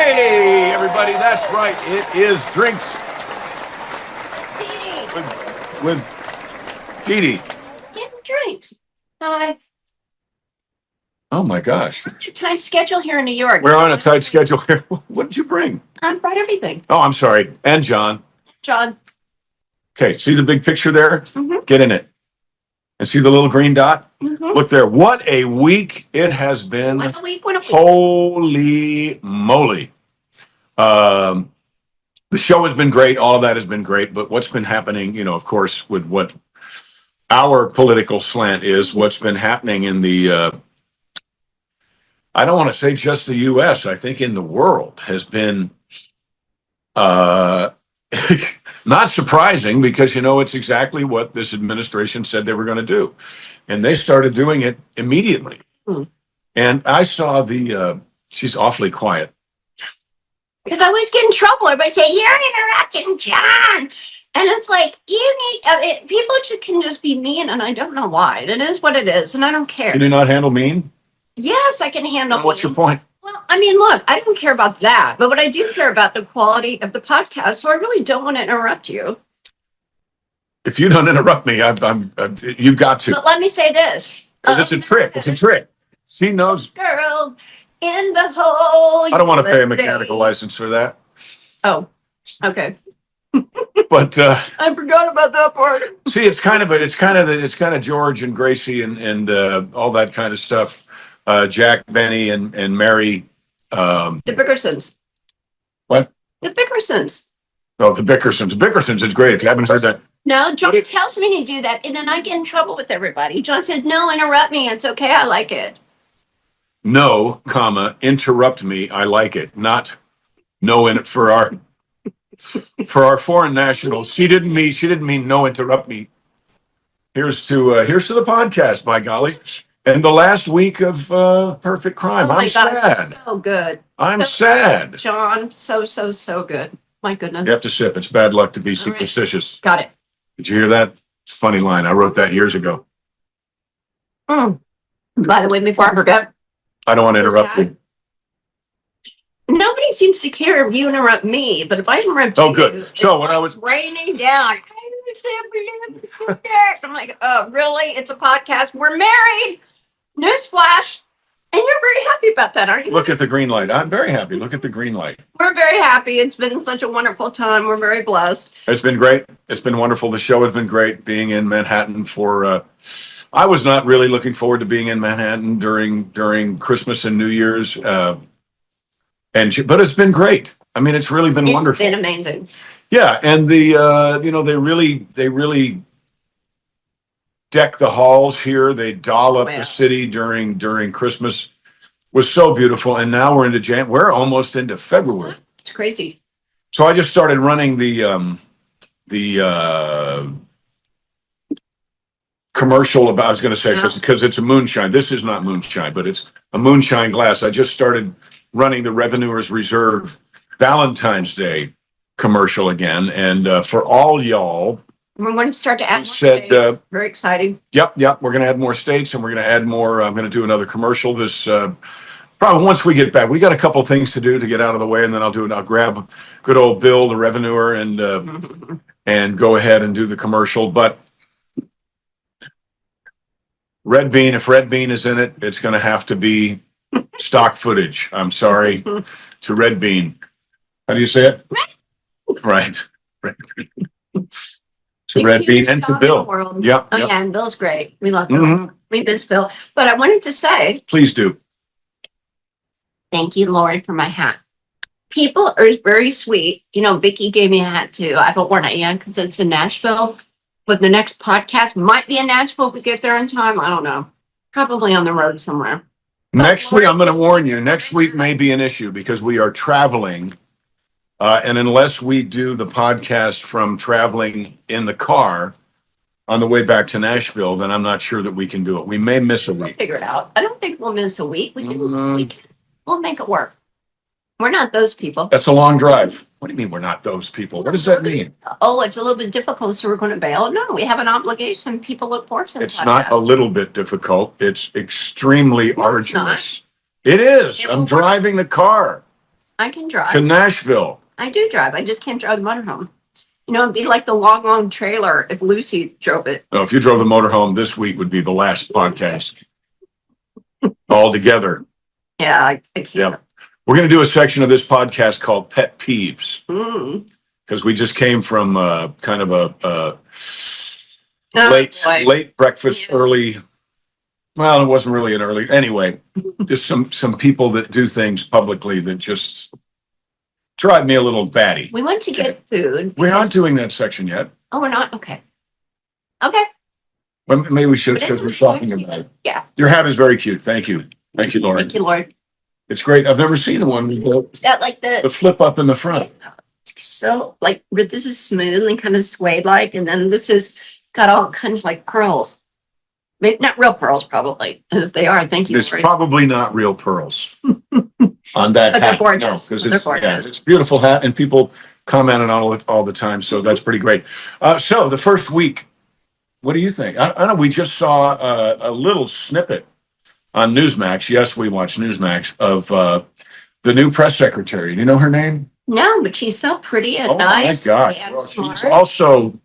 Hey, everybody, that's right. It is Drinks with Dee Dee. Getting drinks. Hi. Oh, my gosh. Tight schedule here in New York. We're on a tight schedule here. What did you bring? I brought everything. Oh, I'm sorry. And John. John. Okay, see the big picture there? Mm-hmm. Get in it. And see the little green dot? Mm-hmm. Look there. What a week it has been. What a week. What a week. Holy moly. The show has been great. All of that has been great. But what's been happening, of course, with what our political slant is, what's been happening in the, I don't want to say just the U.S., I think in the world has been not surprising because, it's exactly what this administration said they were going to do. And they started doing it immediately. Mm. And I saw she's awfully quiet. Because I always get in trouble. Everybody say, "You're interrupting John." And it's like, people can just be mean, and I don't know why. It is what it is, and I don't care. Can you not handle mean? Yes, I can handle mean. What's your point? Well, look, I don't care about that. But what I do care about the quality of the podcast, so I really don't want to interrupt you. If you don't interrupt me, you've got to. But let me say this. Because it's a trick. It's a trick. She knows. Girl in the hole. I don't want to pay a mechanical license for that. Oh, okay. But I forgot about that part. See, it's kind of George and Gracie and all that kind of stuff. Jack, Benny, and Mary. The Bickersons. What? The Bickersons. Oh, the Bickersons. The Bickersons is great. If you haven't heard that. No, John tells me to do that, and then I get in trouble with everybody. John says, "No, interrupt me. It's okay. I like it." No, interrupt me. I like it. Not no in it for our foreign nationals. She didn't mean no interrupt me. Here's to the podcast, by golly. And the last week of Perfect Crime. Oh my I'm God, sad. so good. I'm sad. John, so good. My goodness. You have to sip. It's bad luck to be superstitious. Right. Got it. Did you hear that? It's a funny line. I wrote that years ago. By the way, before I forget. I don't want to interrupt you. Nobody seems to care if you interrupt me, but if I interrupt you, good. So when I was raining down, I'm like, "Oh, really? It's a podcast. We're married. Newsflash." And you're very happy about that, aren't you? Look at the green light. I'm very happy. Look at the green light. We're very happy. It's been such a wonderful time. We're very blessed. It's been great. It's been wonderful. The show has been great. Being in Manhattan for. I was not really looking forward to being in Manhattan during Christmas and New Year's, but it's been great. It's really been wonderful. It's been amazing. Yeah, and they really deck the halls here. They doll up the city during Christmas. It was so beautiful, and now we're into we're almost into February. It's crazy. So I just started running the commercial about, I was going to say, because it's a moonshine. This is not moonshine, but it's a moonshine glass. I just started running the Revenuers Reserve Valentine's Day commercial again. And for all y'all, we're going to start to add more states. Very exciting. Yep. We're going to add more states, and we're going to add more. I'm going to do another commercial this probably once we get back. We got a couple things to do to get out of the way, and then I'll grab good old Bill, the Revenuer, and go ahead and do the commercial. But Red Bean, if Red Bean is in it, it's going to have to be stock footage. I'm sorry to Red Bean. How do you say it? Right. Red Bean. To Red Bean and to Bill. Yep. Oh, yeah, and Bill's great. We love Bill. We miss Bill. But I wanted to say. Please do. Thank you, Lori, for my hat. People are very sweet. Vicki gave me a hat too. I haven't worn it yet because it's in Nashville. But the next podcast might be in Nashville if we get there in time. I don't know. Probably on the road somewhere. Next week, I'm going to warn you, next week may be an issue because we are traveling. And unless we do the podcast from traveling in the car on the way back to Nashville, then I'm not sure that we can do it. We may miss a week. We'll figure it out. I don't think we'll miss a week. We'll make it work. We're not those people. That's a long drive. What do you mean we're not those people? What does that mean? Oh, it's a little bit difficult, so we're going to bail. No, we have an obligation. People look for us. It's not a little bit difficult. It's extremely arduous. It is. I'm driving the car. I can drive. to Nashville. I do drive. I just can't drive the motorhome. You know, it'd be like the long trailer if Lucy drove it. Oh, if you drove the motorhome, this week would be the last podcast altogether. Yeah, I can't. Yep. We're going to do a section of this podcast called Pet Peeves because we just came from kind of a late breakfast, early. Well, it wasn't really an early. Anyway, just some people that do things publicly that just drive me a little batty. We went to get food. We're not doing that section yet. Oh, we're not? Okay. Okay. Well, maybe we should because we're talking about it. Yeah. Your hat is very cute. Thank you. Thank you, Lauren. Thank you, Lord. It's great. I've never seen one with It's got like the flip up in the front. So like this is smooth and kind of suede like, and then this is got all kinds of like pearls. Maybe not real pearls, probably. If they are, thank you. It's probably not real pearls on that but hat. They're gorgeous. No, they're gorgeous. Yeah, it's a beautiful hat, and people comment on it all the time. So that's pretty great. So the first week, what do you think? I know we just saw a little snippet on Newsmax. Yes, we watch Newsmax of the new press secretary. Do you know her name? No, but she's so pretty and nice. Oh my gosh! Well, she's also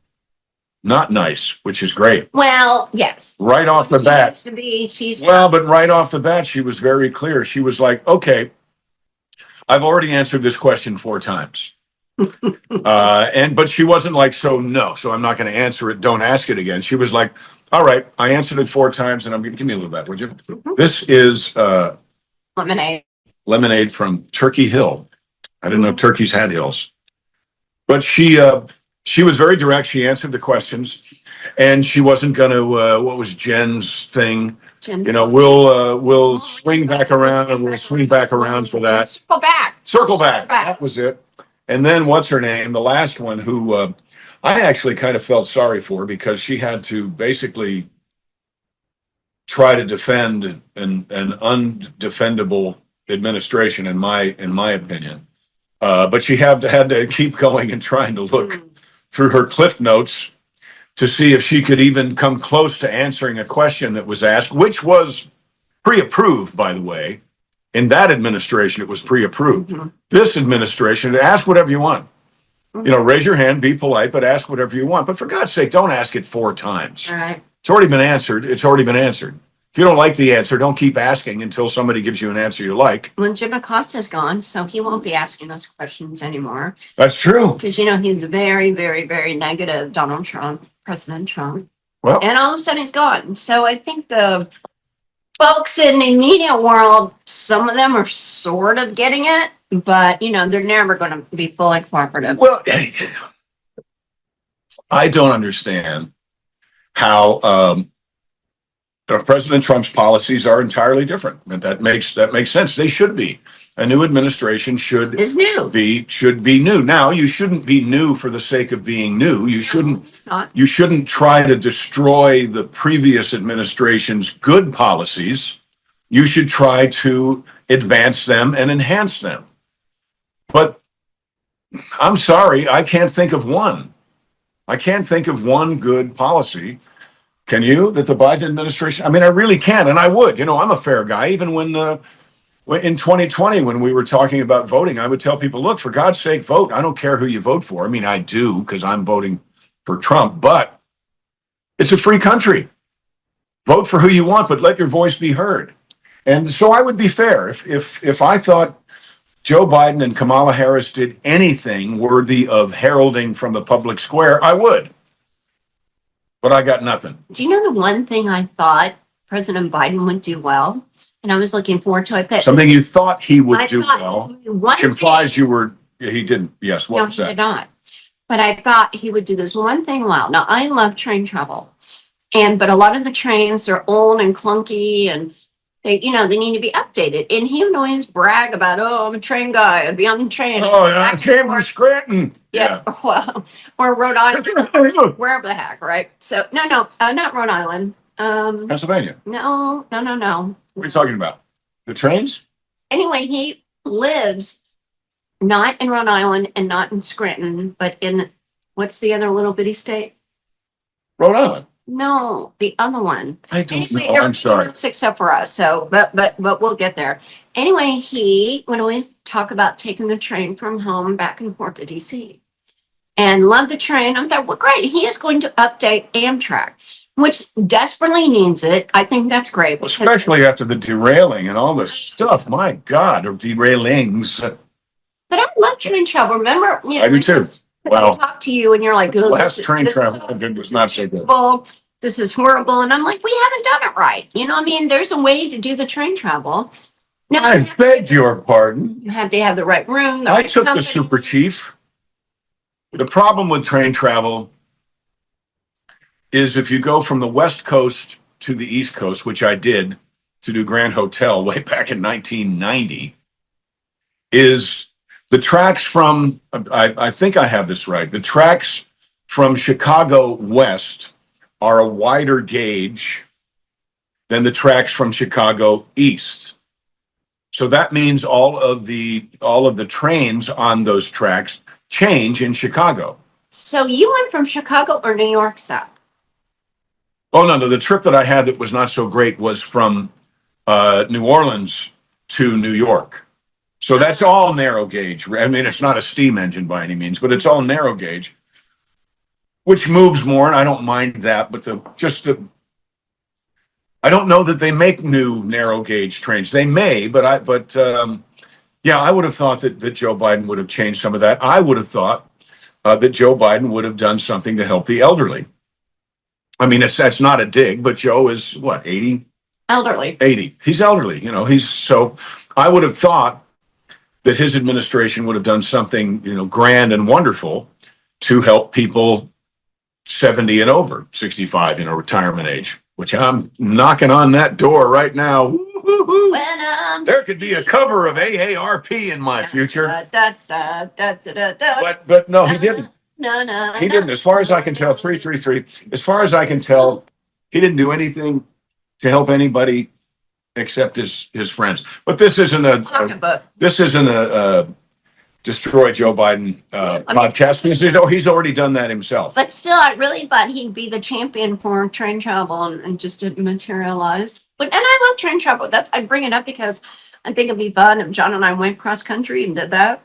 not nice, which is great. Well, yes. Right off the bat. To be, she's but right off the bat, she was very clear. She was like, "Okay, I've already answered this question 4 times." But she wasn't like, so I'm not going to answer it. Don't ask it again. She was like, all right, I answered it 4 times and I'm going to give me a little bit, would you? This is lemonade from Turkey Hill. I didn't know turkeys had hills, but she was very direct. She answered the questions and she wasn't going to, what was Jen's thing? We'll swing back around and we'll swing back around for that. Circle back. That was it. And then what's her name? The last one who I actually kind of felt sorry for because she had to basically try to defend an undefendable administration, in my opinion. But she had to keep going and trying to look through her cliff notes to see if she could even come close to answering a question that was asked, which was pre-approved, by the way. In that administration, it was pre-approved. This administration, ask whatever you want. Raise your hand, be polite, but ask whatever you want. But for God's sake, don't ask it 4 times. Right. It's already been answered. It's already been answered. If you don't like the answer, don't keep asking until somebody gives you an answer you like. Well, Jim Acosta's gone, so he won't be asking those questions anymore. That's true. Because, he's very, very, very negative, President Trump. Well, and all of a sudden he's gone. So I think the folks in the media world, some of them are sort of getting it, but, they're never going to be fully cooperative. Well, I don't understand how President Trump's policies are entirely different. And that makes sense. They should be. A new administration should be new. Now, you shouldn't be new for the sake of being new. You shouldn't try to destroy the previous administration's good policies. You should try to advance them and enhance them. But I'm sorry, I can't think of one. I can't think of one good policy. Can you? That the Biden administration, I really can, and I would. I'm a fair guy. Even when in 2020, when we were talking about voting, I would tell people, look, for God's sake, vote. I don't care who you vote for. I do because I'm voting for Trump, but it's a free country. Vote for who you want, but let your voice be heard. And so I would be fair. If I thought Joe Biden and Kamala Harris did anything worthy of heralding from the public square, I would. But I got nothing. Do you know the one thing I thought President Biden would do well? And I was looking forward to it. Something you thought he would do well, which implies he didn't. Yes, what was that? He did not. But I thought he would do this one thing well. Now, I love train travel. But a lot of the trains are old and clunky and they need to be updated. And he would always brag about, I'm a train guy. I'd be on the train. Oh, yeah, I came from Scranton. Yeah. Well, or Rhode Island, wherever the heck, right? So, no, not Rhode Island. Pennsylvania. No. What are you talking about? The trains? Anyway, he lives not in Rhode Island and not in Scranton, but in, what's the other little bitty state? Rhode Island. No, the other one. I don't know. I'm sorry. Except for us. So, but we'll get there. Anyway, he would always talk about taking the train from home back and forth to DC and loved the train. I thought, well, great. He is going to update Amtrak, which desperately needs it. I think that's great. Especially after the derailing and all this stuff. My God, or derailings. But I love train travel. Remember? I do too. Well, I talk to you and you're like, last train travel was not so good. This is horrible. And I'm like, we haven't done it right. You know, I mean, there's a way to do the train travel. Now, I beg your pardon. You have to have the right room. I took the Super Chief. The problem with train travel is if you go from the West Coast to the East Coast, which I did to do Grand Hotel way back in 1990, is the tracks from, I think I have this right, the tracks from Chicago West are a wider gauge than the tracks from Chicago East. So that means all of the trains on those tracks change in Chicago. So you went from Chicago or New York south? Oh, no. The trip that I had that was not so great was from New Orleans to New York. So that's all narrow gauge. I mean, it's not a steam engine by any means, but it's all narrow gauge, which moves more, and I don't mind that. But I don't know that they make new narrow gauge trains. They may, yeah, I would have thought that Joe Biden would have changed some of that. I would have thought that Joe Biden would have done something to help the elderly. I mean, that's not a dig, but Joe is what, 80? Elderly. 80. He's elderly, you know. So I would have thought that his administration would have done something, you know, grand and wonderful to help people 70 and over, 65, you know, retirement age, which I'm knocking on that door right now. There could be a cover of AARP in my future. But no, he didn't. No. He didn't. As far as I can tell, 333. As far as I can tell, he didn't do anything to help anybody except his friends. But this isn't a destroy Joe Biden podcast. He's already done that himself. But still, I really thought he'd be the champion for train travel, and just didn't materialize. And I love train travel. I bring it up because I think it'd be fun if John and I went cross country and did that.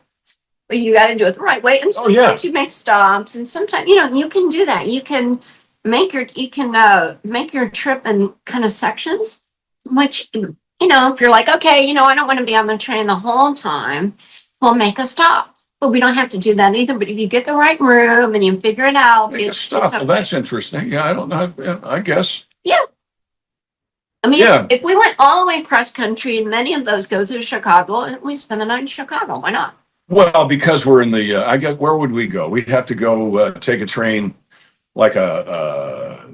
But you got to do it the right way. And sometimes you make stops, and sometimes you can do that. You can make your trip in kind of sections. Which if you're like, okay, I don't want to be on the train the whole time, we'll make a stop. But we don't have to do that either. But if you get the right room and you figure it out, make a stop. Okay. Well, that's interesting. Yeah, I don't know. I guess. Yeah. I mean, if we went all the way cross country, and many of those go through Chicago, and we spend the night in Chicago, why not? Well, because we're in the, I guess, where would we go? We'd have to go take a train like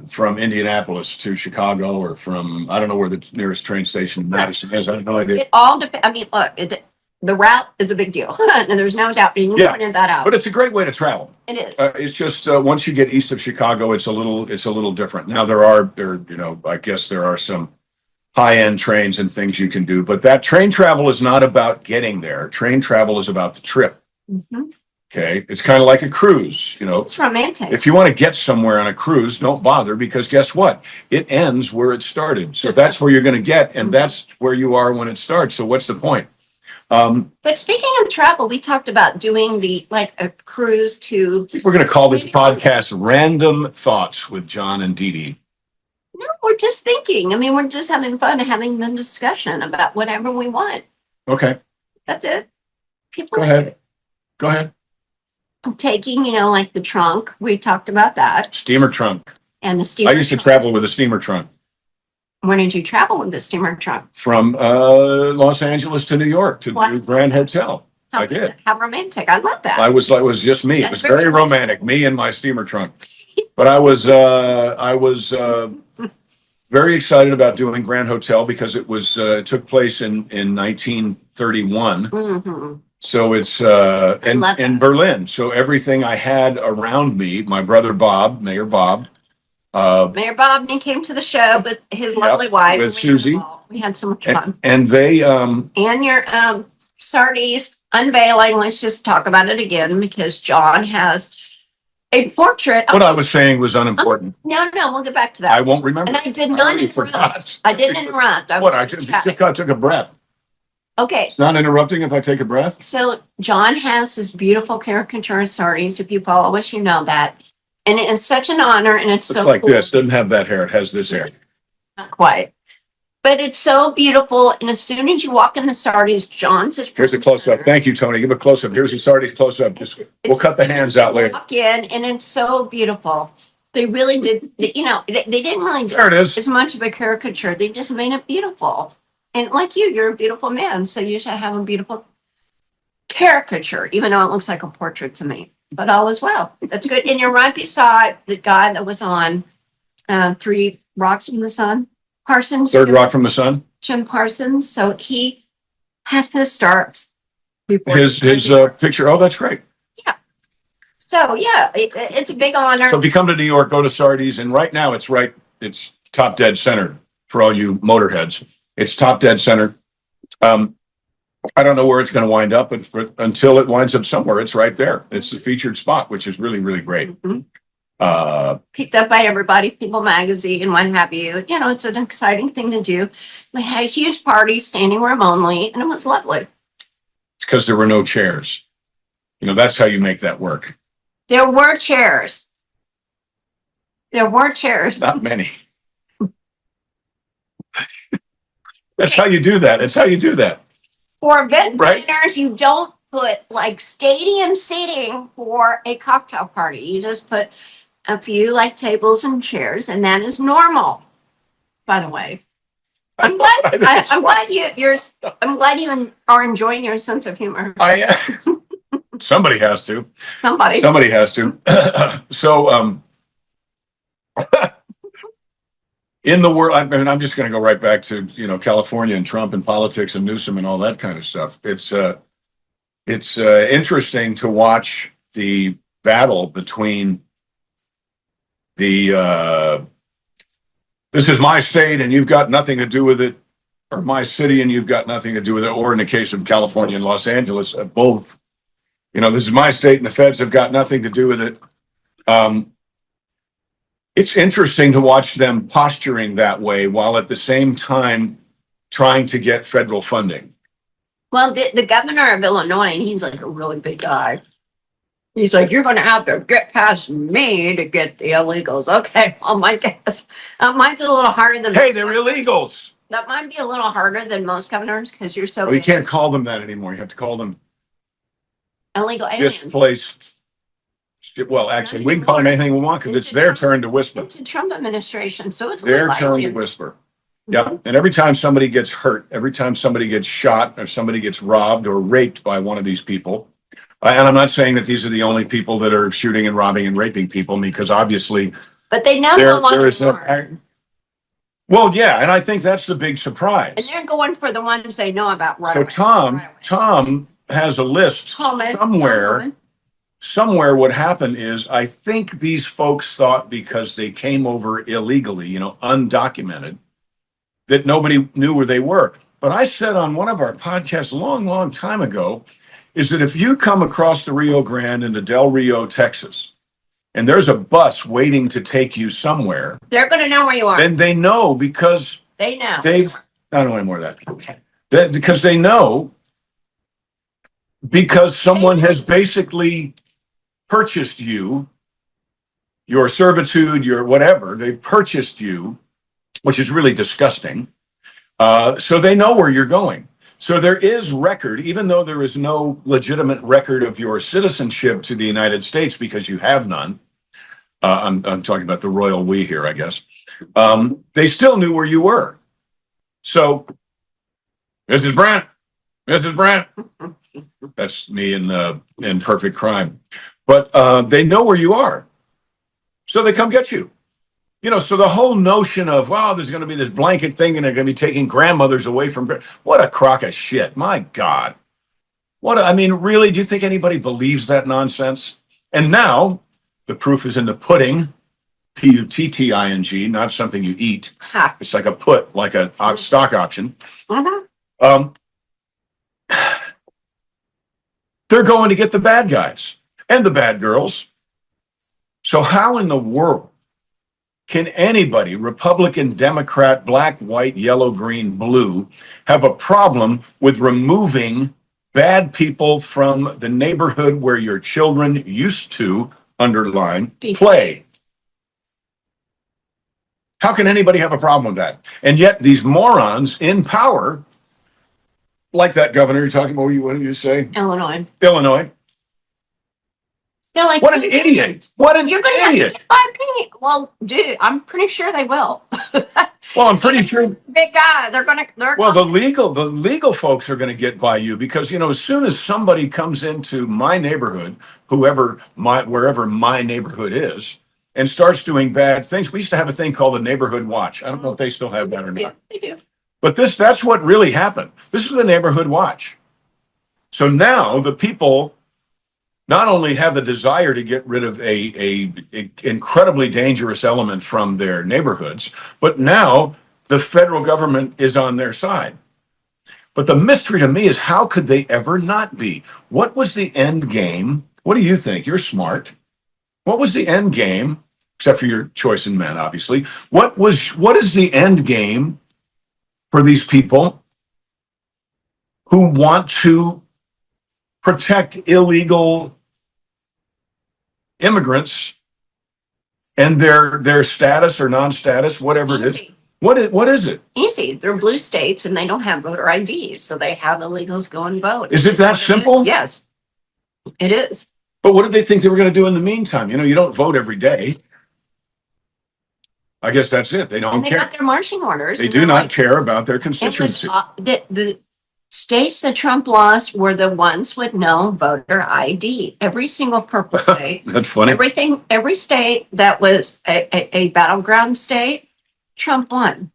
from Indianapolis to Chicago, or from, I don't know where the nearest train station in Madison is. I have no idea. It all depends. I mean, look, the route is a big deal, and there's no doubt. You pointed that out. But it's a great way to travel. It is. It's just once you get east of Chicago, it's a little different. Now I guess there are some high-end trains and things you can do, but that train travel is not about getting there. Train travel is about the trip. Mm-hmm. Okay, it's kind of like a cruise. It's romantic. If you want to get somewhere on a cruise, don't bother, because guess what? It ends where it started. So that's where you're going to get, and that's where you are when it starts. So what's the point? But speaking of travel, we talked about doing a cruise to. We're going to call this podcast "Random Thoughts" with John and Dee Dee. No, we're just thinking. I mean, we're just having fun and having the discussion about whatever we want. Okay. That's it. Go ahead. I'm taking, the trunk. We talked about that. Steamer trunk. And the steamer. I used to travel with a steamer trunk. Where did you travel with the steamer trunk? From Los Angeles to New York to the Grand Hotel. I did. How romantic! I love that. It was just me. It was very romantic. Me and my steamer trunk. But I was very excited about doing Grand Hotel because it took place in 1931. Mm-hmm. So it's in Berlin. So everything I had around me, my brother Bob, Mayor Bob, and he came to the show with his lovely wife with Susie. We had so much fun. And they and your Sardi's unveiling. Let's just talk about it again, because John has a portrait. What I was saying was unimportant. No, we'll get back to that. I won't remember. And I did not interrupt. I didn't interrupt. I took a breath. Okay. It's not interrupting if I take a breath. So John has this beautiful caricature of sardines. If you follow us, you know that. And it is such an honor, and it's It's so like cool. this. Doesn't have that hair. It has this hair. Not quite. But it's so beautiful. And as soon as you walk in the sardines, John's is Here's a close up. Thank you, Tony. Give a close up. Here's the sardines close up. We'll cut the hands out later. Walk in, and it's so beautiful. They really did, you know, they didn't really do There it is. as much of a caricature. They just made it beautiful. And like you're a beautiful man, so you should have a beautiful caricature, even though it looks like a portrait to me. But all is well. That's good. And you're right beside the guy that was on Three Rocks from the Sun, Parsons. Third Rock from the Sun. Jim Parsons. So he had his starts before His picture. Oh, that's great. So yeah, it's a big honor. So if you come to New York, go to Sardi's, and right now it's top dead center for all you motorheads. It's top dead center. I don't know where it's going to wind up, but until it winds up somewhere, it's right there. It's the featured spot, which is really, really great. Mm-hmm. Picked up by everybody, People Magazine and what have you. You know, it's an exciting thing to do. We had a huge party, standing room only, and it was lovely. It's because there were no chairs. You know, that's how you make that work. There were chairs. There were chairs. Not many. That's how you do that. That's how you do that. For event planners, you don't put like stadium seating for a cocktail party. You just put a few like tables and chairs, and that is normal. By the way, I'm glad you are enjoying your sense of humor. Somebody has to. Somebody has to. So, in the world, I mean, I'm just going to go right back to, you know, California and Trump and politics and Newsom and all that kind of stuff. It's interesting to watch the battle between the this is my state and you've got nothing to do with it, or my city and you've got nothing to do with it, or in the case of California and Los Angeles, both. You know, this is my state and the feds have got nothing to do with it. It's interesting to watch them posturing that way while at the same time trying to get federal funding. Well, the governor of Illinois, and he's like a really big guy. He's like, you're going to have to get past me to get the illegals. Okay, well, my guess. Might be a little harder than Hey, they're illegals. That might be a little harder than most governors because you're so Well, you can't call them that anymore. You have to call them illegal aliens. Displaced. Well, actually, we can call them anything we want because it's their turn to whisper. It's a Trump administration, so it's their turn to whisper. Yeah, and every time somebody gets hurt, every time somebody gets shot, or somebody gets robbed or raped by one of these people, and I'm not saying that these are the only people that are shooting and robbing and raping people, because obviously, but they know there is no. Well, yeah, and I think that's the big surprise. And they're going for the ones they know about right so away. Tom has a list somewhere. Somewhere what happened is, I think these folks thought because they came over illegally, you know, undocumented, that nobody knew where they were. But I said on one of our podcasts a long, long time ago, is that if you come across the Rio Grande into Del Rio, Texas, and there's a bus waiting to take you somewhere, they're going to know where you are. Then they know, because they know. I don't know any more of that. Okay. Because they know, because someone has basically purchased you, your servitude, your whatever, they purchased you, which is really disgusting. So they know where you're going. So there is record, even though there is no legitimate record of your citizenship to the United States, because you have none. I'm talking about the royal we here, I guess. They still knew where you were. So, Mrs. Brent, that's me in Perfect Crime. But they know where you are. So they come get you. You know, so the whole notion of, wow, there's going to be this blanket thing and they're going to be taking grandmothers away from, what a crock of shit. My God. I mean, really, do you think anybody believes that nonsense? And now the proof is in the pudding, Putting, not something you eat. Ha. It's like a put, like a stock option. Uh-huh. They're going to get the bad guys and the bad girls. So how in the world can anybody, Republican, Democrat, black, white, yellow, green, blue, have a problem with removing bad people from the neighborhood where your children used to, underline, play? How can anybody have a problem with that? And yet these morons in power, like that governor you're talking about, what did you say? Illinois. They're like, what an idiot! What an you're gonna idiot! Have to get my opinion. Well, dude, I'm pretty sure they will. Well, I'm pretty sure. Big guy, they're gonna. Well, the legal folks are going to get by you because as soon as somebody comes into my neighborhood, wherever my neighborhood is, and starts doing bad things, we used to have a thing called the neighborhood watch. I don't know if they still have that or not. Yeah, they do. But that's what really happened. This is the neighborhood watch. So now the people not only have the desire to get rid of a incredibly dangerous element from their neighborhoods, but now the federal government is on their side. But the mystery to me is, how could they ever not be? What was the end game? What do you think? You're smart. What was the end game, except for your choice in men, obviously? What is the end game for these people who want to protect illegal immigrants and their status or non-status, whatever it is? What is it? Easy. They're blue states and they don't have voter IDs, so they have illegals go and vote. Is it that simple? Yes, it is. But what did they think they were going to do in the meantime? You don't vote every day. I guess that's it. They don't care. They got their marching orders. They do not care about their constituency. The states that Trump lost were the ones with no voter ID. Every single purple state. That's funny. Every state that was a battleground state, Trump won.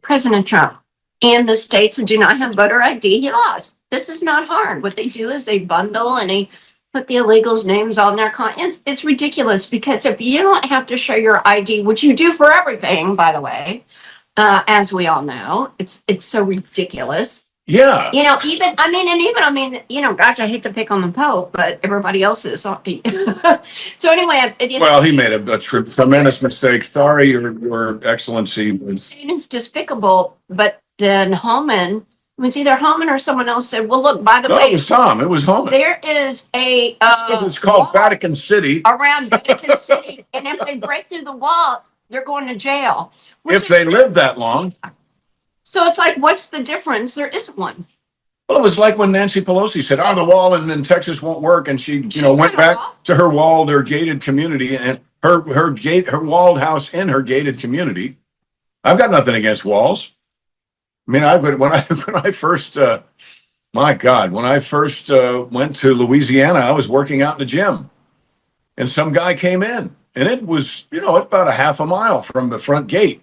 President Trump. And the states that do not have voter ID, he lost. This is not hard. What they do is they bundle and they put the illegals' names on their clients. It's ridiculous because if you don't have to show your ID, which you do for everything, by the way, as we all know, it's so ridiculous. Yeah. Gosh, I hate to pick on the Pope, but everybody else is. So anyway. Well, he made a tremendous mistake. Sorry, Your Excellency. It's despicable, but then Homan, it was either Homan or someone else said, well, look, by the way. No, it was Tom. It was Homan. There is a. It's called Vatican City. Around Vatican City. And if they break through the wall, they're going to jail. If they live that long. So it's like, what's the difference? There isn't one. Well, it was like when Nancy Pelosi said, the wall in Texas won't work. And she went back to her walled or gated community and her walled house in her gated community. I've got nothing against walls. I mean, when I first went to Louisiana, I was working out in the gym and some guy came in and it was, it's about a half a mile from the front gate.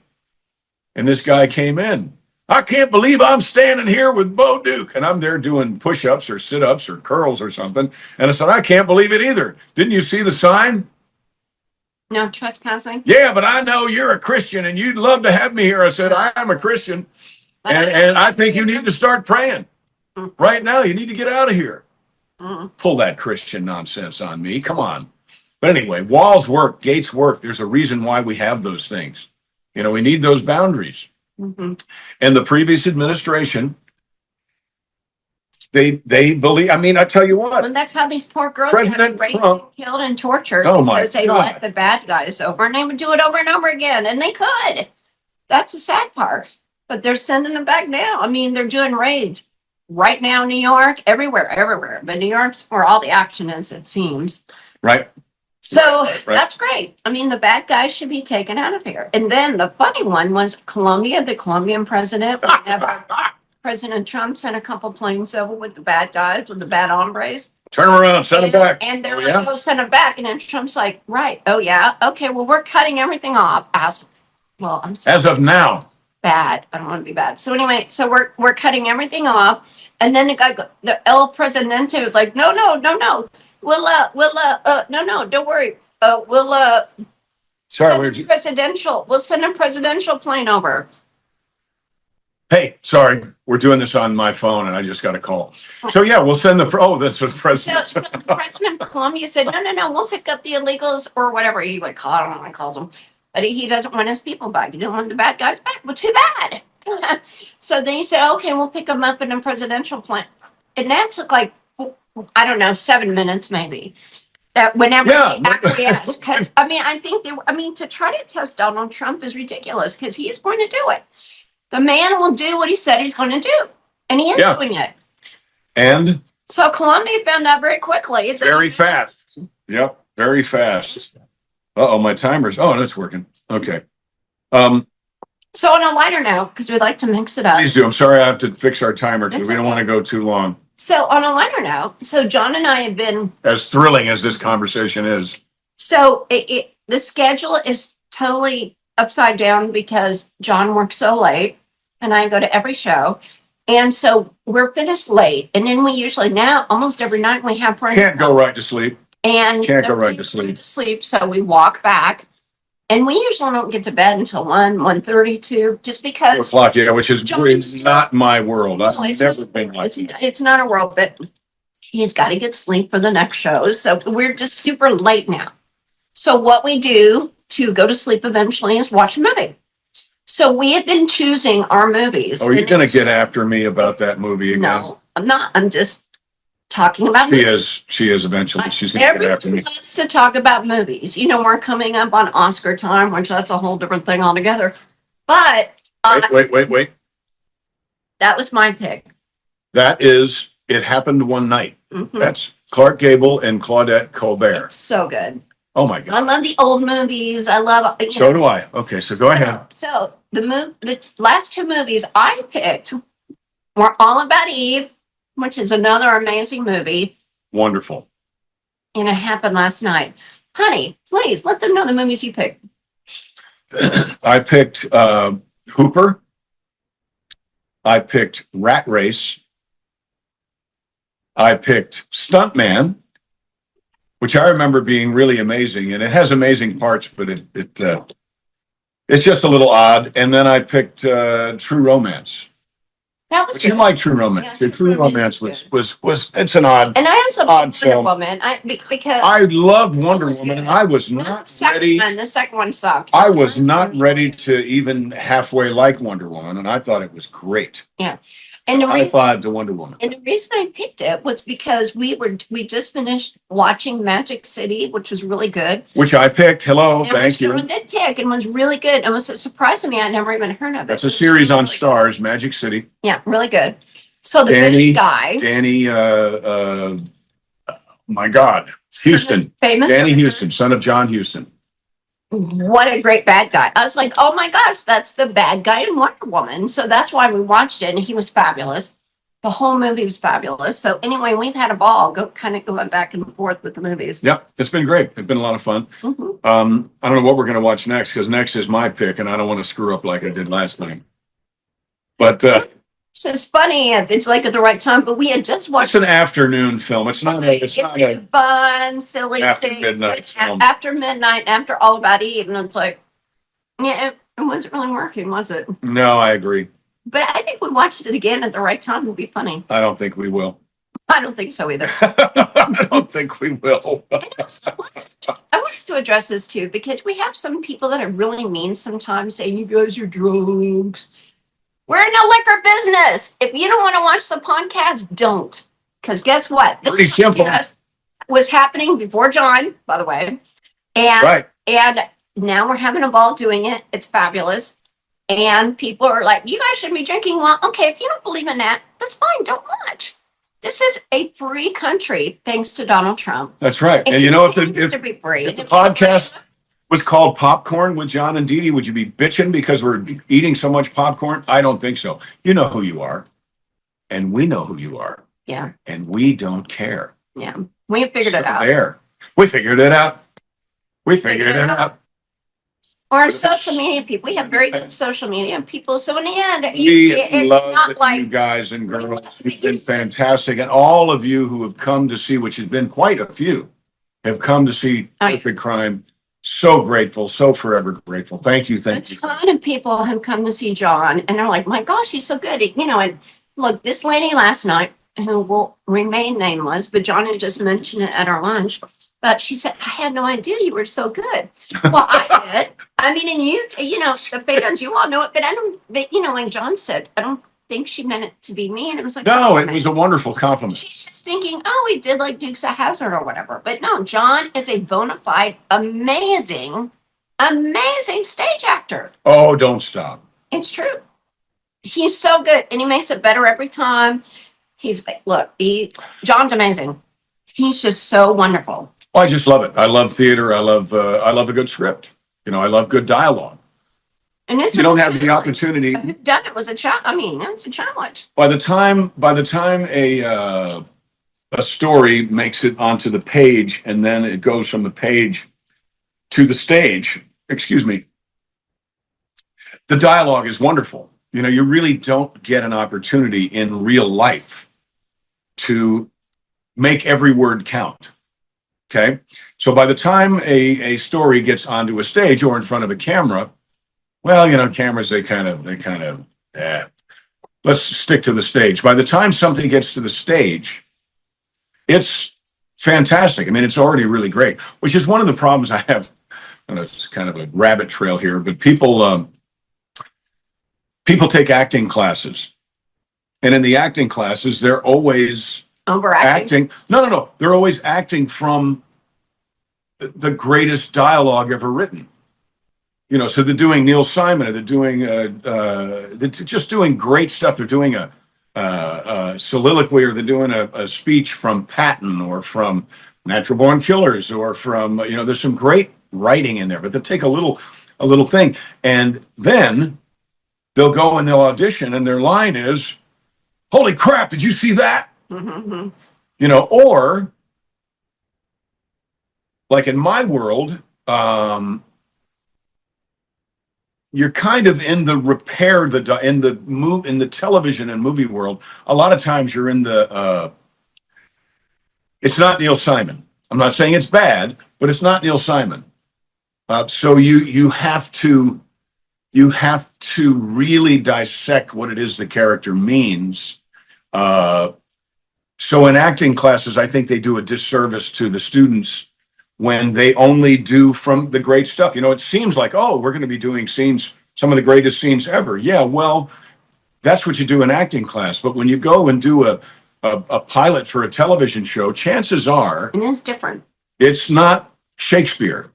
And this guy came in. I can't believe I'm standing here with Bo Duke. And I'm there doing push-ups or sit-ups or curls or something. And I said, I can't believe it either. Didn't you see the sign? No trespassing? Yeah, but I know you're a Christian and you'd love to have me here. I said, I am a Christian. And I think you need to start praying. Right now, you need to get out of here. Pull that Christian nonsense on me. Come on. But anyway, walls work. Gates work. There's a reason why we have those things. We need those boundaries. Mm-hmm. And the previous administration, they believe. I mean, I tell you what. And that's how these poor girls President got raped, Trump, killed, and tortured because they let the bad guys over, and they would do it over and over again, and they could. That's the sad part. But they're sending them back now. I mean, they're doing raids right now, New York, everywhere. But New York's where all the action is, it seems. Right. So that's great. I mean, the bad guys should be taken out of here. And then the funny one was Colombia, the Colombian president. Whenever President Trump sent a couple planes over with the bad guys, with the bad hombres. Turn them around, send them back. And they're like, oh, send them back. And then Trump's like, right. Oh, yeah. Okay, well, we're cutting everything off. I'm sorry. As of now. Bad. I don't want to be bad. So anyway, so we're cutting everything off. And then the El Presidente was like, no. We'll no, don't worry. We'll send a presidential plane over. Hey, sorry, we're doing this on my phone and I just got a call. So yeah, we'll send that's what the president. So the president of Colombia said, no, we'll pick up the illegals or whatever he would call them. I don't know what he calls them. but he doesn't want his people back. He didn't want the bad guys back. Well, too bad. So then he said, okay, we'll pick him up in a presidential plane. And that took like, I don't know, 7 minutes maybe. That whenever Yeah. he acquiesced, because I mean, I think to try to test Donald Trump is ridiculous because he is going to do it. The man will do what he said he's going to do, and he is Yeah. doing it. And So Columbia found out very quickly. It's very fast. Yep, very fast. Uh-oh, my timer's, oh, that's working. Okay. So on a lighter note, because we like to mix it up. Please do. I'm sorry I have to fix our timer because It's we don't okay. want to go too long. So on a lighter note, so John and I have been, As thrilling as this conversation is. so the schedule is totally upside down because John works so late and I go to every show. And so we're finished late. And then we usually now, almost every night, we have friends. Can't go right to sleep. And Can't go right to sleep. So we walk back. And we usually don't get to bed until 1:32, just 4 because o'clock, yeah, which is John's- not my world. No, I've it's never been like it's, that. it's not a world, but he's got to get sleep for the next shows. So we're just super late now. So what we do to go to sleep eventually is watch a movie. So we have been choosing our movies. Oh, you're going to get after me about that movie again? No, I'm not. I'm just talking about She movies. is eventually. She's going to get after Everyone me. loves to talk about movies. You know, we're coming up on Oscar time, which that's a whole different thing altogether. But Wait. that was my pick. That is, It Happened One Night. Mhm. That's Clark Gable and Claudette Colbert. It's so good. Oh my I God. love the old movies. I love. So do I. Okay, so go ahead. So the last two movies I picked were All About Eve, which is another amazing movie, Wonderful. and it happened last night. Honey, please let them know the movies you picked. I picked Hooper. I picked Rat Race. I picked Stuntman, which I remember being really amazing, and it has amazing parts, but it's just a little odd. And then I picked True Romance. That was But you good. like True Romance. Yeah, True Romance was it's an odd. And I also odd picked film. Wonder Woman because I loved Wonder was Woman, good. and I was not not the second ready. one. The second one sucked. I The was first not one- ready to even halfway like Wonder Woman, and I thought it was great. And the High reason five to Wonder Woman. And the reason I picked it was because we just finished watching Magic City, which was really good. Which I picked. Hello, And thank which you. John did pick and was really good. And was surprising me. I nenever even heard of it. That's It a was series on really good. Stars, Magic City. Yeah, really good. So the Danny- big guy, Danny, my God, Houston. famous Danny actor, Houston, son of John Houston. what a great bad guy. I was like, oh my gosh, that's the bad guy in Wonder Woman. So that's why we watched it. And he was fabulous. The whole movie was fabulous. So anyway, we've had a ball going back and forth with the movies. Yep, it's been great. It's been a lot of fun. Mhm. I don't know what we're going to watch next because next is my pick, and I don't want to screw up like I did last time. But So it's funny if it's like at the right time, but we had just it's watched an afternoon film. It's not a fun, silly after thing. midnight film. After midnight, after All About Eve, and it's like, yeah, it wasn't really working, was it? No, I agree. But I think we watched it again at the right time. It'll be funny. I don't think we will. I don't think so either. I don't think we will. I wanted to address this too because we have some people that are really mean sometimes, saying you guys are drunks. We're in a liquor business. If you don't want to watch the podcast, don't. Because guess what? This Pretty simple. podcast was happening before John, by the way, and Right. now we're having a ball doing it. It's fabulous. And people are like, you guys should be drinking. Well, okay, if you don't believe in that, that's fine. Don't watch. This is a free country, thanks to Donald Trump. That's right. And you know, if it needs the to be free. podcast was called Popcorn with John and Dee Dee, would you be bitching because we're eating so much popcorn? I don't think so. You know who you are. And we know who you are. Yeah, And we don't care. yeah. We figured it So out. There. We figured it out. We figured it out. Or social media people. We have very good social media people. So in the end, We it's love not you like guys and girls. You've been fantastic. And all of you who have come to see, which has been quite a few, have come to see Oh, yeah. Perfect Crime. So grateful, so forever grateful. Thank you, a thank you. ton of people have come to see John and they're like, my gosh, he's so good. You know, and look, this lady last night, who will remain nameless, but John had just mentioned it at our lunch, but she said, I had no idea you were so good. Well, I did. I mean, and you know, the fans, you all know it, but I don't, but you know, like John said, I don't think she meant it to be mean. It was like, No, it was a wonderful compliment. she's just thinking, oh, he did like Dukes of Hazzard or whatever. But no, John is a bona fide, amazing stage actor. Oh, don't stop. It's true. He's so good, and he makes it better every time. John's amazing. He's just so wonderful. Well, I just love it. I love theater. I love a good script. You know, I love good dialogue. And this You don't have the opportunity. Who done it was a challenge. I mean, it's a challenge. By the time a story makes it onto the page, and then it goes from the page to the stage. Excuse me. The dialogue is wonderful. You know, you really don't get an opportunity in real life to make every word count. Okay. So by the time a story gets onto a stage or in front of a camera, well, you know, cameras, they kind of, let's stick to the stage. By the time something gets to the stage, it's fantastic. I mean, it's already really great, which is one of the problems I have. And it's kind of a rabbit trail here, but people take acting classes. And in the acting classes, they're always Overacting. acting. No. They're always acting from the greatest dialogue ever written. You know, so they're doing Neil Simon, or they're doing, they're just doing great stuff. They're doing a soliloquy, or they're doing a speech from Patton, or from Natural Born Killers, or from, you know, there's some great writing in there, but they'll take a little thing, and then they'll go and they'll audition, and their line is, "Holy crap, did you see that?" Mm-hmm. You know, or like in my world, you're kind of in the in the television and movie world. A lot of times you're in the it's not Neil Simon. I'm not saying it's bad, but it's not Neil Simon. So you have to really dissect what it is the character means. So in acting classes, I think they do a disservice to the students when they only do from the great stuff. You know, it seems like, oh, we're going to be doing scenes, some of the greatest scenes ever. Yeah, well, that's what you do in acting class. But when you go and do a pilot for a television show, chances are And it's different. it's not Shakespeare.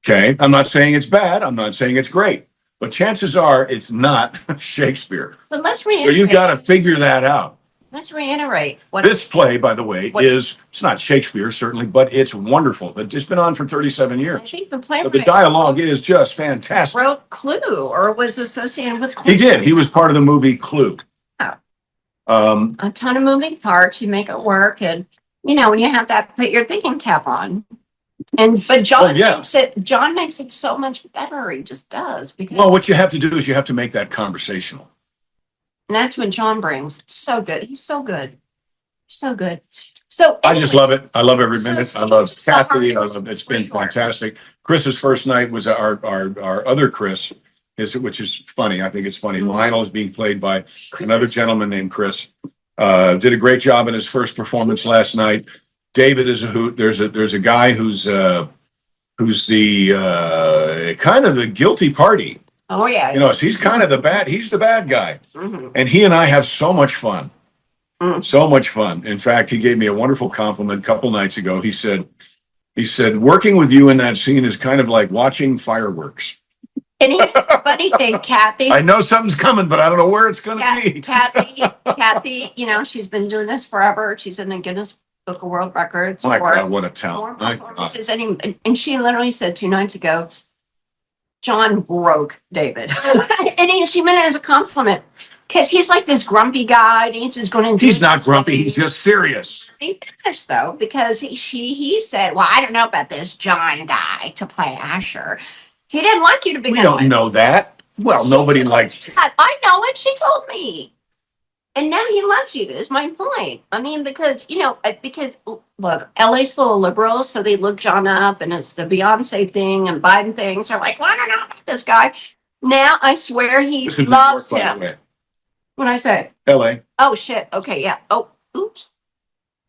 Okay, I'm not saying it's bad. I'm not saying it's great. But chances are it's not Shakespeare. But let's So reiterate. you've got to figure that out. Let's reiterate what This play, by the way, it's not Shakespeare, certainly, but it's wonderful. It's been on for 37 I years. think the playwright But the dialogue is just fantastic. wrote Clue, or was associated with Clue. He did. He was part of the movie Clue. Oh. Um, A ton of moving parts. You make it work, and you know when you have to put your thinking cap on. But John makes it so much better. He just does, because well, what you have to do is you have to make that conversational. and that's what John brings. It's so good. He's so good. So good. So I just love it. I love every minute. So I love sweet. So Kathy. hard. It's been fantastic. Chris's first night was our other Chris, which is funny. I think it's funny. Mhm. Lionel is being played by another gentleman named Chris. Did a great job in his first performance last night. David is a hoot. There's a guy who's the kind of the guilty party. Oh yeah. You know, he's kind of he's the bad guy. Mhm. And he and I have so much fun. Mm. So much fun. In fact, he gave me a wonderful compliment a couple nights ago. He said, working with you in that scene is kind of like watching fireworks. And here's the funny thing, Kathy. I know something's coming, but I don't know where it's going to be. Kathy, you know, she's been doing this forever. She's in the Guinness Book of World Records. My for God, what a more talent. performances. And she literally said 2 nights ago, John broke David. And she meant it as a compliment. Because he's like this grumpy guy. And he's just going to He's not grumpy. He's just serious. He finished though, because he said, well, I don't know about this John guy to play Asher. He didn't like you to begin We don't with. know that. Well, nobody likes. I know it. She told me. And now he loves you, is my point. I mean, because, you know, because look, LA's full of liberals, so they look John up, and it's the Beyonce thing and Biden things. They're like, well, I don't know about this guy. Now I swear he This is New loves York, by him. the way. What'd I say? LA. Oh, shit. Okay, yeah. Oh, oops.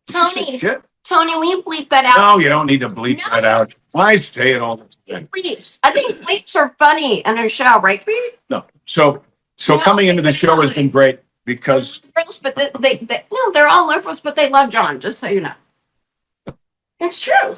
Did you say Tony. shit? Tony, will you bleep that out? No, you don't need to bleep No. that out. I say it all the time. Bleeps. I think bleeps are funny in a show, right? Beep. No. So No, coming into the they're show has fine. been great because Liberals, but no, they're all liberals, but they love John, just so you know. It's true.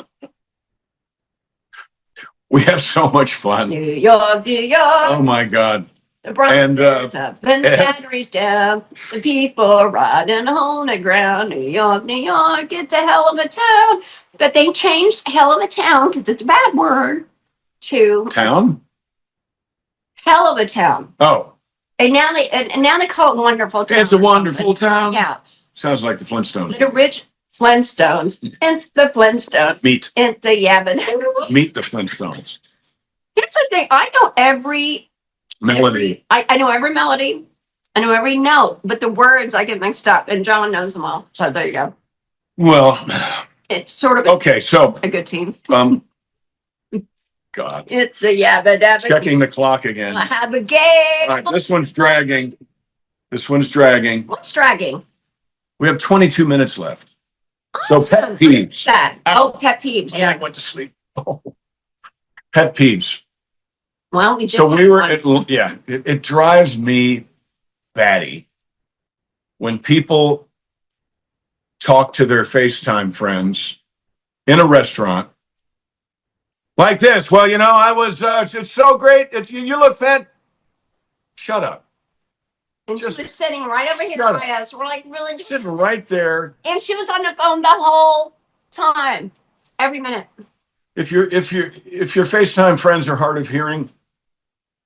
we have so much fun. New York, New York. Oh my God. The Bronx And, is up and the batteries down. The people are riding on the ground. New York, New York, it's a hell of a town. But they changed hell of a town because it's a bad word to Town? hell of a town. Oh, And now they call it wonderful town. it's a wonderful town. Yeah. Sounds like the Flintstones. The rich Flintstones. It's the Flintstones. Meet It's the Yabba. Meet the Flintstones. Here's the thing. I know every Melody. I know every melody. I know every note, but the words I get mixed up, and John knows them all. So there you go. Well, It's sort of okay, so a good team. God. It's a Yabba Dabba. Checking the clock again. I have a game. All right, this one's dragging. This one's dragging. What's dragging? We have 22 minutes left. So Awesome. pet peeves. That. Oh, pet peeves. I Yeah. went to sleep. Oh. Pet peeves. Well, we just So we had were, one. it drives me batty when people talk to their FaceTime friends in a restaurant like this. Well, I was, it's so great. You look fat. Shut up. And just she was sitting right over here shut up. by us. We're like, really? Sitting right there. And she was on the phone the whole time, every minute. If your FaceTime friends are hard of hearing,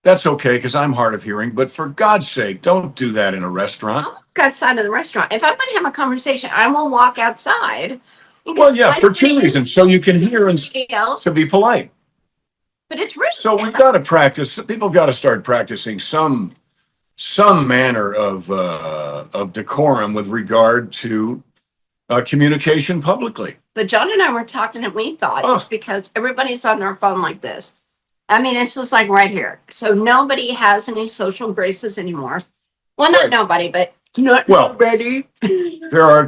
that's okay because I'm hard of hearing. But for God's sake, don't do that in a restaurant. I'll walk outside of the restaurant. If I'm going to have a conversation, I will walk outside. Well, yeah, for two reasons. So you can hear and else, to be polite. but it's rude. So we've got to practice. People got to start practicing some manner of decorum with regard to communication publicly. But John and I were talking, and we thought it's because everybody's on their phone like this. I mean, it's just like right here. So nobody has any social graces anymore. Well, not Right. nobody, but not nobody. There are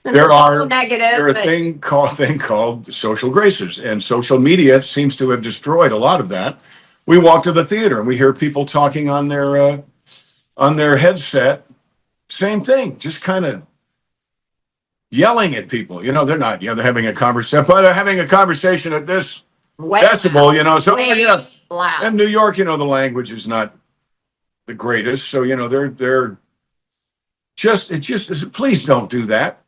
there are negative. a thing called social graces, and social media seems to have destroyed a lot of that. We walk to the theater and we hear people talking on their headset. Same thing, just kind of yelling at people. They're not. They're having a conversation, but they're having a conversation at this decibel. So loud. in New York, the language is not the greatest. So they're just please don't do that.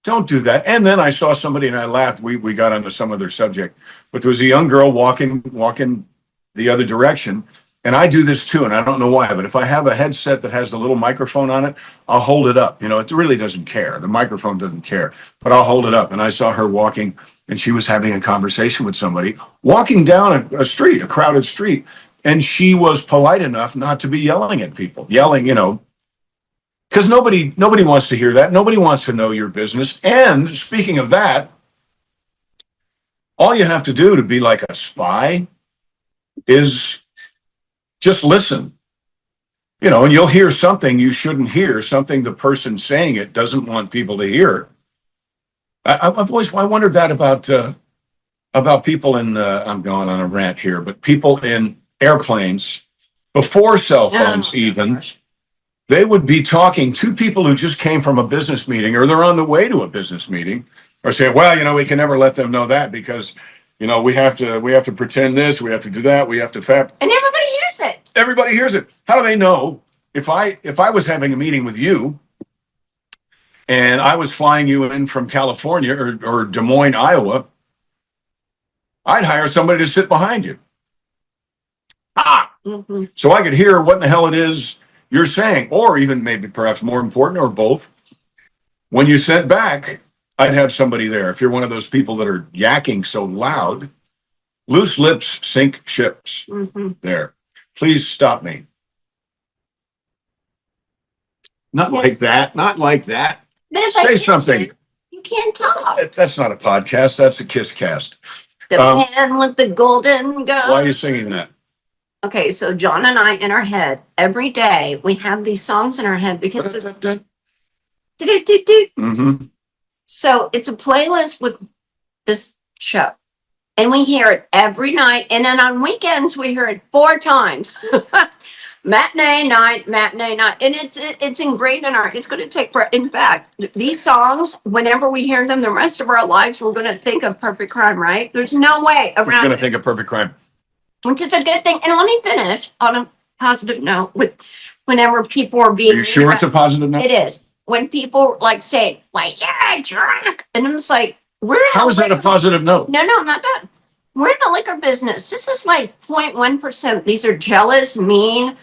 Don't do that. And then I saw somebody and I laughed. We got onto some other subject, but there was a young girl walking the other direction. And I do this too, and I don't know why, but if I have a headset that has the little microphone on it, I'll hold it up. It really doesn't care. The microphone doesn't care, but I'll hold it up. And I saw her walking, and she was having a conversation with somebody, walking down a street, a crowded street. And she was polite enough not to be yelling at people, because nobody wants to hear that. Nobody wants to know your business. And speaking of that, all you have to do to be like a spy is just listen, and you'll hear something you shouldn't hear, something the person saying it doesn't want people to hear. I've always wondered that about people in, I'm going on a rant here, but people in airplanes before cell phones even, they would be talking to people who just came from a business meeting or they're on the way to a business meeting or say, well, we can never let them know that because we have to pretend this, we have to do that, we have to and everybody hears it. Everybody hears it. How do they know if I was having a meeting with you and I was flying you in from California or Des Moines, Iowa, I'd hire somebody to sit behind you. Mm-hmm. So I could hear what in the hell it is you're saying, or even maybe perhaps more important, or both. When you sent back, I'd have somebody there. If you're one of those people that are yakking so loud, loose lips sink ships. Mm-hmm. There. Please stop me. Not like that. Not like that. But if Say something. You can't talk. That's not a podcast. That's a kiss cast. The man with the golden gun. Why are you singing that? Okay, so John and I in our head, every day, we have these songs in our head because it's... Mm-hmm. So it's a playlist with this show. And we hear it every night. And then on weekends, we hear it 4 times. Matinee night, matinee night. And it's ingrained in our, it's going to take, in fact, these songs, whenever we hear them the rest of our lives, we're going to think of Perfect Crime, right? There's no way We're around going to it, think of Perfect Crime. which is a good thing. And let me finish on a positive note with whenever people are being. Are you sure it's a positive note? It is. When people like say, like, yeah, drunk. And I'm just like, we're in How the is that a liquor- positive note? No, I'm not done. We're in the liquor business. This is like 0.1%. These are jealous, mean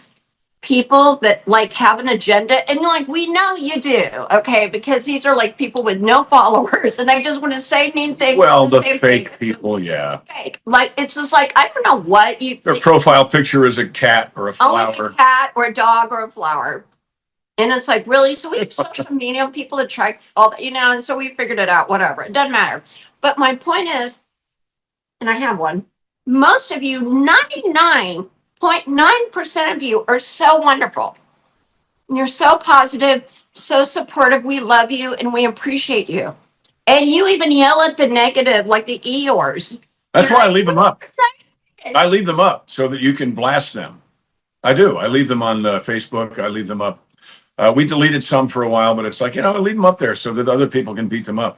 people that like have an agenda. And like, we know you do, okay? Because these are like people with no followers and they just want to say mean things. Well, and the same fake thing. people, yeah. Fake. Like, it's just like, I don't know what you Their think. profile picture is a cat or a Always flower. a cat or a dog or a flower. And it's like, really? So we have social media, people attract all that, and so we figured it out, whatever. It doesn't matter. But my point is, and I have one, most of you, 99.9% of you are so wonderful. You're so positive, so supportive. We love you and we appreciate you. And you even yell at the negative, like the Eeyores. That's You're why I like, leave them up. I leave them up so that you can blast them. I do. I leave them on Facebook. I leave them up. We deleted some for a while, but it's like, I leave them up there so that other people can beat them up.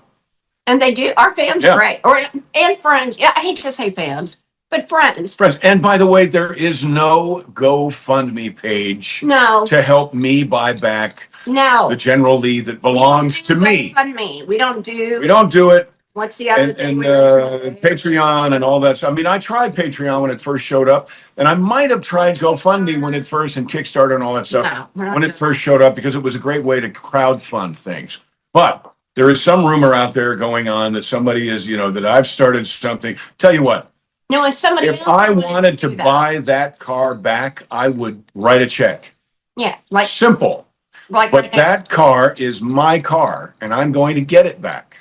And they do. Our fans Yeah. are great. And friends. Yeah, I hate to say fans, but friends. Friends. And by the way, there is no GoFundMe page No, to help me buy back no. the General Lee that belongs to me. GoFundMe. We don't do. We don't do it. What's the other And, thing? and we don't do? Patreon and all that stuff. I mean, I tried Patreon when it first showed up, and I might have tried GoFundMe when it first, and Kickstarter and all that stuff, No, we're not when it doing first showed up, because it was a great way to crowdfund things. But there is some rumor out there going on that somebody is, that I've started something. Tell you what, No, it's somebody if else I that wanted to do that. buy that car back, I would write a check. Yeah, like Simple. right But now. that car is my car, and I'm going to get it back.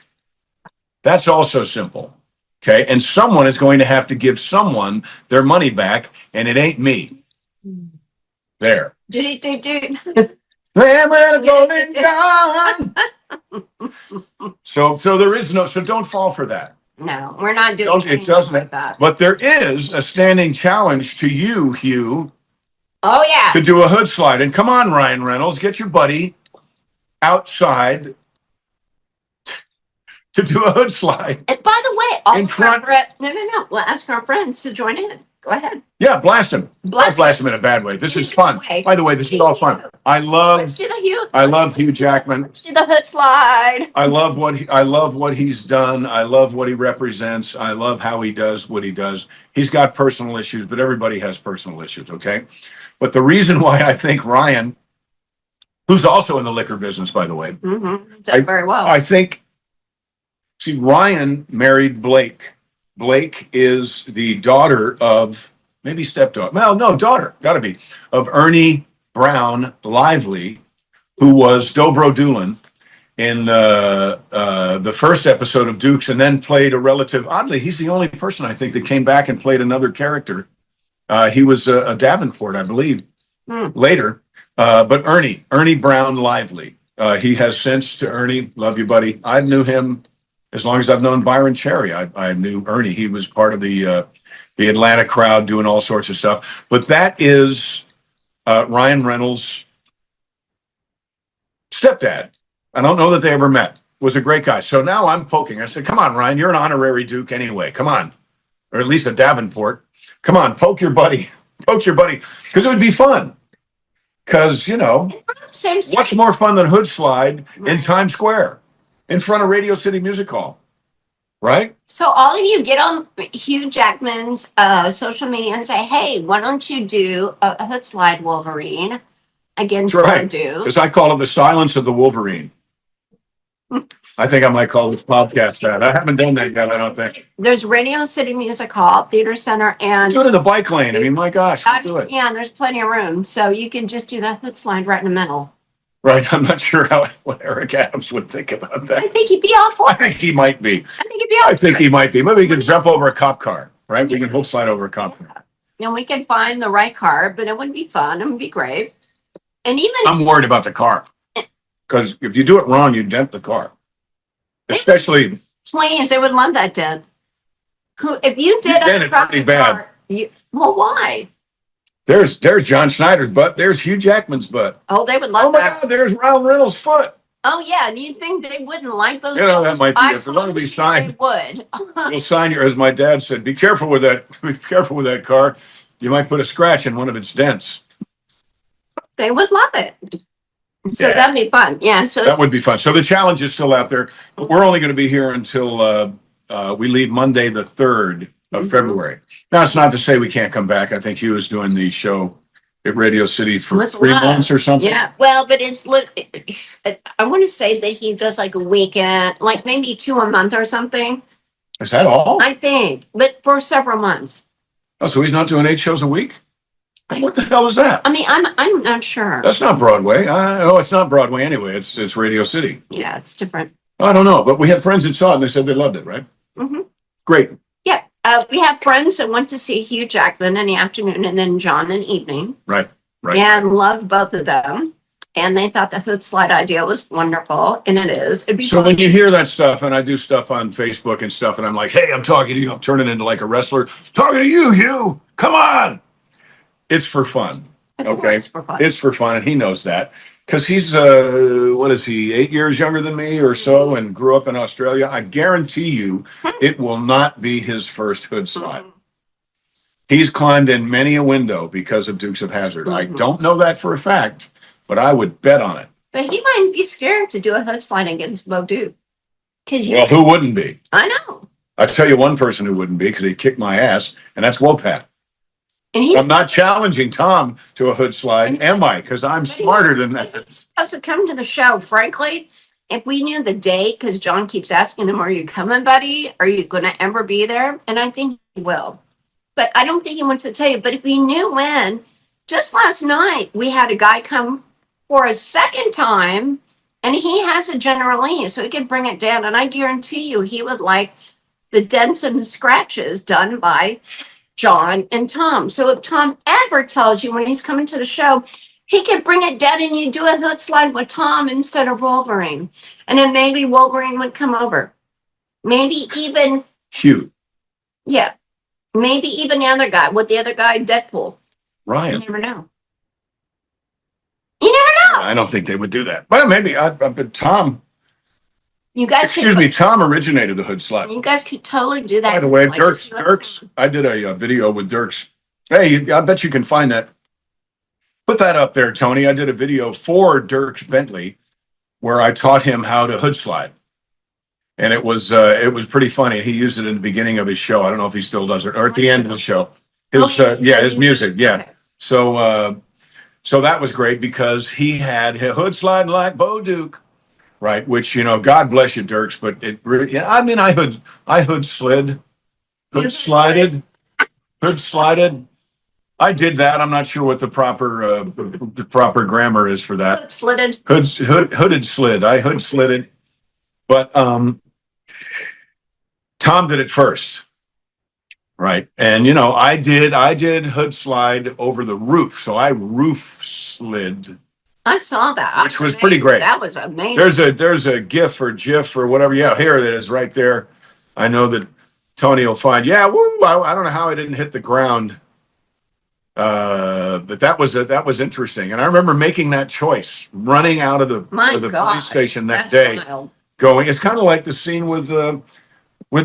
That's also simple. Okay. And someone is going to have to give someone their money back, and it ain't me. There. Do. Man, when the golden dawn. So there is no, so don't fall for that. No, we're not doing Don't, it anything doesn't. like that. But there is a standing challenge to you, Hugh, Oh yeah. to do a hood slide. And come on, Ryan Reynolds, get your buddy outside to do a hood slide. And by the way, all In of front- our friends, no. We'll ask our friends to join in. Go ahead. Yeah, blast him. Blast Don't blast him in a bad way. This is fun. Way. By the way, this is all fun. I Let's love do the Hugh. Hugh Jackman. Let's do the hood slide. I love what he's done. I love what he represents. I love how he does what he does. He's got personal issues, but everybody has personal issues, okay? But the reason why I think Ryan, who's also in the liquor business, by the way, Does very well. I think, see, Ryan married Blake. Blake is the daughter of, maybe stepdaughter. Well, no, daughter, gotta be, of Ernie Brown Lively, who was Dobro Doolin in the first episode of Dukes, and then played a relative. Oddly, he's the only person I think that came back and played another character. He was a Davenport, I believe, later. But Ernie Brown Lively. He has since to Ernie, love you, buddy. I knew him as long as I've known Byron Cherry. I knew Ernie. He was part of the Atlanta crowd doing all sorts of stuff. But that is Ryan Reynolds' stepdad. I don't know that they ever met. Was a great guy. So now I'm poking. I said, come on, Ryan, you're an honorary Duke anyway. Come on. Or at least a Davenport. Come on, poke your buddy. Poke your buddy. Because it would be fun. Because, Same what's more fun than hood slide in Times Square in front of Radio City Music Hall? Right? So all of you get on Hugh Jackman's social media and say, hey, why don't you do a hood slide, Wolverine, against That's right. Duke? Because I call it the silence of the Wolverine. I think I might call this podcast that. I haven't done that yet, I don't think. There's Radio City Music Hall, Theater Center, and Do it in the bike lane. I mean, my gosh, we'll do it. yeah, and there's plenty of room. So you can just do the hood slide right in the middle. Right. I'm not sure what Eric Adams would think about I that. think he'd be awful. I think he might be. I think he'd be awful. I think he might be. Maybe we can jump over a cop car, right? We can hook slide over a cop car. And we can find the right car, but it would be fun. It would be great. And even I'm worried about the car. Because if you do it wrong, you dent the car. especially Please, they would love that dent. If you did dent it across pretty the bad. car, well, why? There's John Schneider's butt. There's Hugh Jackman's butt. Oh, they would love Oh my that. God, there's Ryan Reynolds' foot. Oh yeah, and you think they wouldn't like those? You know, that jokes? might be I if they're going to be promise you signed. They would. We'll sign you, as my dad said. Be careful with that. Be careful with that car. You might put a scratch in one of its dents. They would love it. So Yeah. that'd be fun. Yeah. So That would be fun. So the challenge is still out there, but we're only going to be here until we leave Monday, the 3rd of Mhm. February. Now, it's not to say we can't come back. I think Hugh is doing the show at Radio City for With 3 love. months or something. yeah. Well, but I want to say that he does like a weekend, like maybe 2 a month or something. Is that all? I think, but for several months. Oh, so he's not doing 8 shows a week? What the hell is that? I mean, I'm not sure. That's not Broadway. Oh, it's not Broadway anyway. It's Radio City. Yeah, it's different. I don't know, but we had friends that saw it and they said they loved it, right? hmm Great. Yeah. We have friends that went to see Hugh Jackman in the afternoon and then John in the evening. Right. And loved both of them. And they thought the hood slide idea was wonderful, and it is. It'd be So fun. when you hear that stuff, and I do stuff on Facebook and stuff, and I'm like, hey, I'm talking to you. I'm turning into like a wrestler. Talking to you, Hugh. Come on. It's for fun. Of Okay. course, for fun. It's for fun, and he knows that. Because he's, what is he, 8 years younger than me or so, and grew up in Australia. I guarantee you it will not be his first hood slide. Mhm. He's climbed in many a window because of Dukes of Hazzard. I Mhm. don't know that for a fact, but I would bet on it. But he might be scared to do a hood slide against Bo Duke. Because Well, who wouldn't be? I know. I tell you one person who wouldn't be because he kicked my ass, and that's Wopat. And he's I'm not challenging Tom to a hood slide, am I? Because I'm smarter than that. He's supposed to come to the show. Frankly, if we knew the date, because John keeps asking him, "Are you coming, buddy? Are you going to ever be there?" And I think he will, but I don't think he wants to tell you. But if we knew when, just last night we had a guy come for a second time, and he has a General Lee, so he could bring it down. And I guarantee you, he would like the dents and scratches done by John and Tom. So if Tom ever tells you when he's coming to the show, he could bring it down and you do a hood slide with Tom instead of Wolverine. And then maybe Wolverine would come over. Maybe even, Hugh. yeah, maybe even the other guy. What the other guy, Deadpool. You Ryan. never know. You never know. I don't think they would do that. Well, maybe. But Tom, You guys excuse me, Tom originated the hood slide. You guys could totally do that. By the way, Like, Dirks, I did a video with Dirks. Hey, I bet you can find that. Put that up there, Tony. I did a video for Dirks Bentley where I taught him how to hood slide. And it was pretty funny. He used it in the beginning of his show. I don't know if he still does it or at the end of the show. His music. Yeah. Okay. So that was great because he had a hood slide like Bo Duke, right? Which, God bless you, Dirks, but it really, yeah, I mean, I hood slid, hood slided. I did that. I'm not sure what the proper grammar is for that. Slitted. Hooded slid. I hood slid it, but Tom did it first, right? And I did hood slide over the roof, so I roof slid. I saw that. Which was pretty great. That was amazing. There's a GIF or GIF or whatever. Yeah, here it is right there. I know that Tony will find. Yeah, woo! I don't know how I didn't hit the ground, but that was interesting. And I remember making that choice, running out of the police station that day, going. It's kind of like the scene with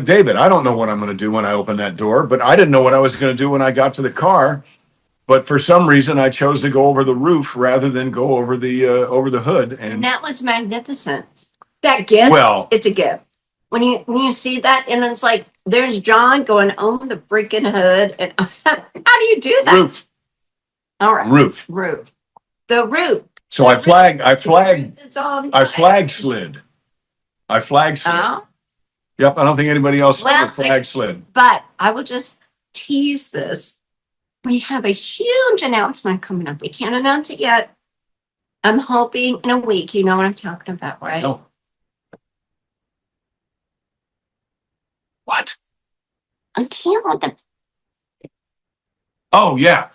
David. I don't know what I'm going to do when I open that door, but I didn't know what I was going to do when I got to the car. But for some reason, I chose to go over the roof rather than go over the hood, and that was magnificent. That gift, it's a gift. When you see that, and it's like there's John going over the freaking hood, and how do you do that? Roof. All right. Roof. The roof. So I flag slid. Oh. Yep. I don't think anybody else flag slid. But I will just tease this. We have a huge announcement coming up. We can't announce it yet. I'm hoping in a week. You know what I'm talking about, right? No. What? I can't let them. Oh, yeah.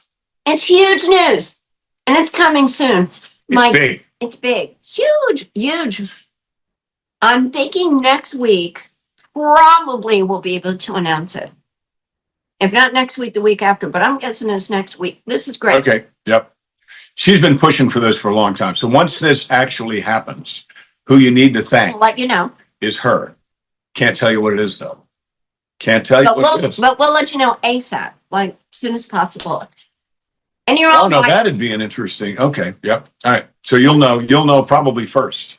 It's huge news. And it's coming soon. It's big. It's big. Huge. I'm thinking next week, probably we'll be able to announce it. If not next week, the week after, but I'm guessing it's next week. This is great. Okay. Yep. She's been pushing for this for a long time. So once this actually happens, who you need to I'll thank let you know. is her. Can't tell you what it is though. Can't tell you what it is. But we'll let you know ASAP, like as soon as possible. And you're Oh all no, right. that'd be an interesting. Okay. Yep. All right. So you'll know probably first.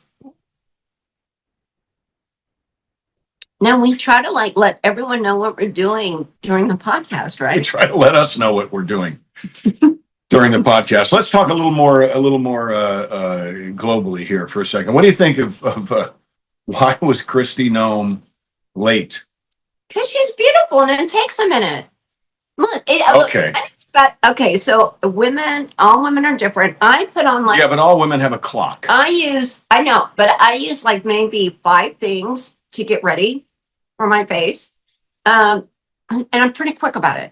Now we try to like let everyone know what we're doing during the podcast, You right? try to let us know what we're doing during the podcast. Let's talk a little more globally here for a second. What do you think of why was Christy Nome late? Because she's beautiful and it takes a minute. Look, Okay. But okay, so all women are different. I put on like Yeah, but all women have a clock. I know, but I use like maybe 5 things to get ready for my face. And I'm pretty quick about it.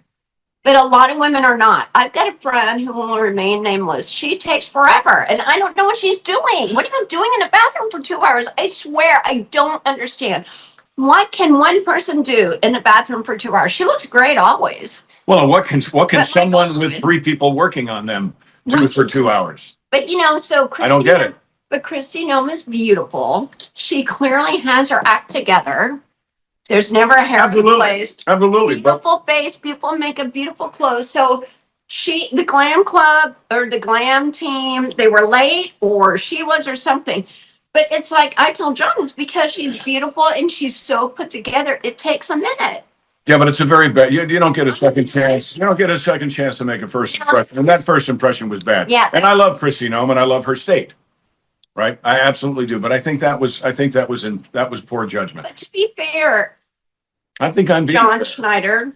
But a lot of women are not. I've got a friend who will remain nameless. She takes forever, and I don't know what she's doing. What are you doing in a bathroom for 2 hours? I swear, I don't understand. What can one person do in the bathroom for 2 hours? She looks great always. Well, what can But someone with 3 people working on them do for 2 hours? But so I don't get it. But Christy Nome is beautiful. She clearly has her act together. There's never a hair replaced. Absolutely. Beautiful face, beautiful makeup, beautiful clothes. So the glam club or the glam team, they were late or she was or something. But it's like I told John, it's because she's beautiful and she's so put together. It takes a minute. Yeah, but it's a very bad. You don't get a second chance. You don't get a second chance to make a first impression, and that first impression was bad. Yeah. And I love Christy Nome, and I love her state. Right, I absolutely do. But I think that was poor judgment. But to be fair, I think I'm being John fair. Schneider,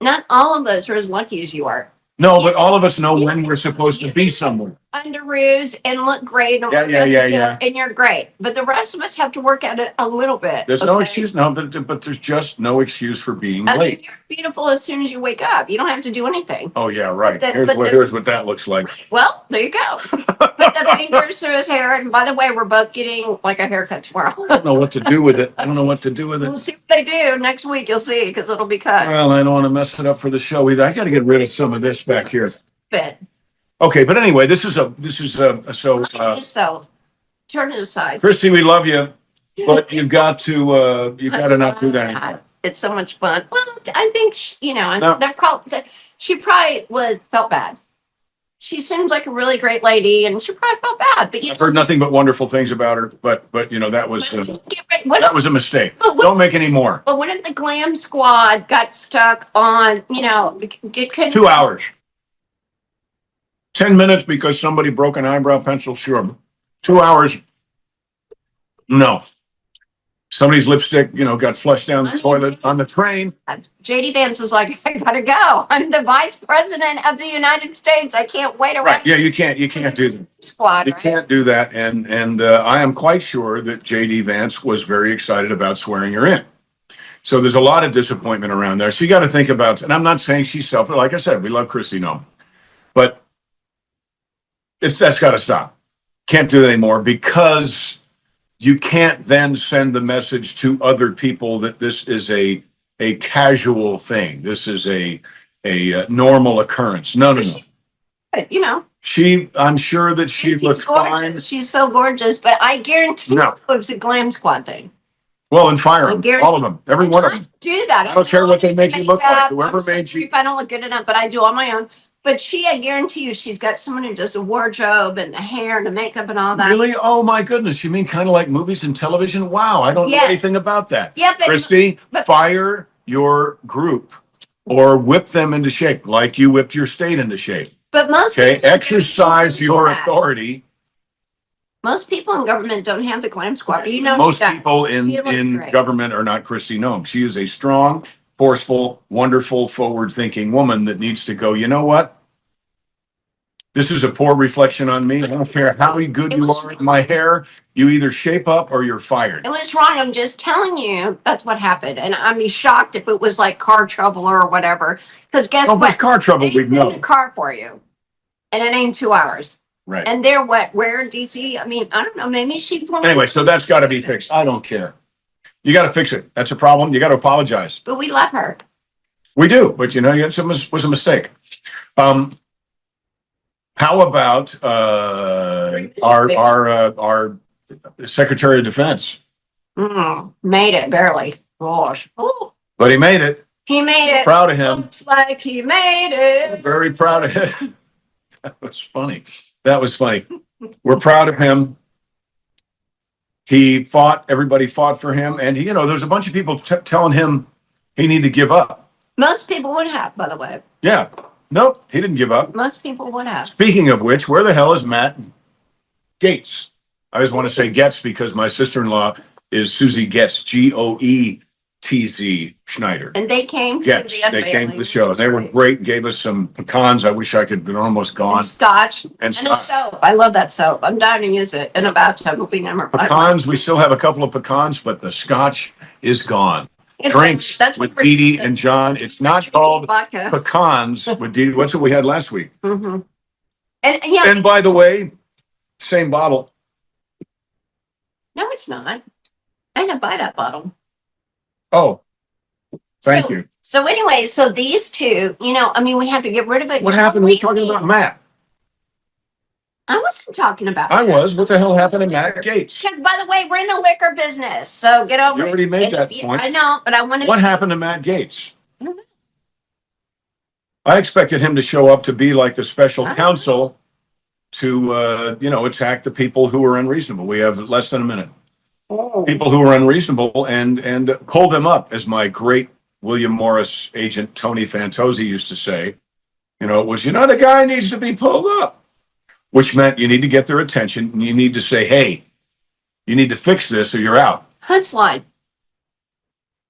not all of us are as lucky as you are. No, but all of us know when we're supposed to be somewhere. Underoos and look great. And Yeah. And you're great. But the rest of us have to work at it a little bit. There's no excuse. No, but there's just no excuse for being I mean, late. you're beautiful as soon as you wake up. You don't have to do anything. Oh yeah, right. But Here's what that looks like. Well, there you go. Put the fingers through his hair. And by the way, we're both getting like a haircut tomorrow. I don't know what to do with it. We'll see what they do next week. You'll see because it'll be cut. Well, I don't want to mess it up for the show either. I got to get rid of some of this back here. But Okay, but anyway, so so turn it aside. Christy, we love you, but you got to not do that anymore. It's so much fun. Well, I think No. she probably felt bad. She seems like a really great lady, and she probably felt bad. But I've heard nothing but wonderful things about her. But that was that was a mistake. Don't make any more. But what if the glam squad got stuck on 2 hours, 10 minutes because somebody broke an eyebrow pencil? Sure, 2 hours. No. Somebody's lipstick, got flushed down the toilet on the train. JD Vance was like, I gotta go. I'm the vice president of the United States. I can't wait around. Right. Yeah, you can't do that. Squad, You can't do that. And I am quite sure that JD Vance was very excited about swearing her in. So there's a lot of disappointment around there. So you got to think about, and I'm not saying she's selfish. Like I said, we love Christy Nome, but that's got to stop. Can't do that anymore because you can't then send the message to other people that this is a casual thing. This is a normal occurrence. No. I'm sure that she looks fine. She's so gorgeous, but I guarantee it was a glam squad thing. Well, and fire them, all of them, every one of them. Do that. I don't care what they make you look like. Whoever made you. I don't look good enough, but I do on my own. But I guarantee you, she's got someone who does the wardrobe and the hair and the makeup and all that. Really? Oh my goodness! You mean kind of like movies and television? Wow, I don't know anything about that. Yeah, but Christy, fire your group or whip them into shape, like you whipped your state into shape. But exercise your authority. Most people in government don't have the glam squad. Most people in government are not Christy Nome. She is a strong, forceful, wonderful, forward-thinking woman that needs to go, you know what? This is a poor reflection on me. I don't care how good you are with my hair. You either shape up or you're fired. It was wrong. I'm just telling you that's what happened. And I'd be shocked if it was like car trouble or whatever. Because guess what? Car trouble, we know. A car for you. And it ain't 2 hours. Right. And they're what? Where in DC? I mean, I don't know. Maybe she's one. Anyway, so that's got to be fixed. I don't care. You got to fix it. That's a problem. You got to apologize. But we love her. We do, but it was a mistake. How about our Secretary of Defense? Made it barely. Gosh. Oh, But he made it. he made it. Proud of him. Looks like he made it. Very proud of him. That was funny. That was funny. We're proud of him. He fought. Everybody fought for him, and there's a bunch of people telling him he needed to give up. Most people would have, by the way. Yeah. Nope. He didn't give up. Most people would have. Speaking of which, where the hell is Matt Gates? I always want to say Getz because my sister-in-law is Susie Getz, Goetz Schneider. And they came Getz. to the They came to the unveiling. show. They were great. Gave us some pecans. I wish I could, but almost gone. And scotch. And And a soap. I love that soap. I'm dying to use it in a bathtub. We never. Pecans. We still have a couple of pecans, but the scotch is gone. It's Drinks that's with what we're- Dee Dee and John. It's not called vodka. pecans with Dee Dee. What's what we had last week? Mm-hmm. And yeah, And by the way, same bottle. no, it's not. I didn't buy that bottle. Oh, thank So- you. So anyway, so these two, I mean, we have to get rid of it. What happened? We're talking about Matt. I wasn't talking about. I that. was. What the hell happened to Matt Gates? Because, by the way, we're in the liquor business, so get over You it. already made And that if you- point. I know, but I want to. What happened to Matt Gates? I don't know. I expected him to show up to be like the special I don't counsel to, attack the people who are unreasonable. We have less than a minute. Oh. People who are unreasonable and pull them up, as my great William Morris agent Tony Fantozzi used to say. It was, the guy needs to be pulled up, which meant you need to get their attention and you need to say, hey, you need to fix this or you're out. Hood slide.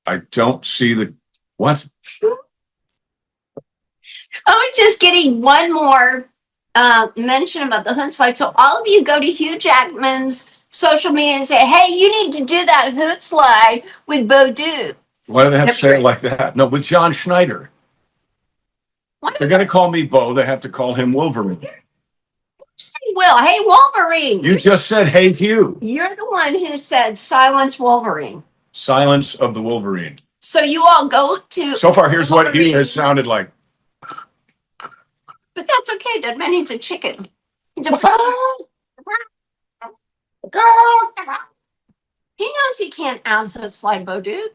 I don't see the what? I was just getting one more mention about the hood slide. So all of you go to Hugh Jackman's social media and say, hey, you need to do that hood slide with Bo Duke. Why do they have to say it like that? No, with John Schneider. What If they're going to call me Bo, they have to call him Wolverine. Will? Hey, Wolverine. You just said, hey, Hugh. You're the one who said silence Wolverine. Silence of the Wolverine. So you all go to. So far, here's what Wolverine. Hugh has sounded like. But that's okay. Doesn't mean he's a chicken. He's a. He knows he can't out hood slide Bo Duke.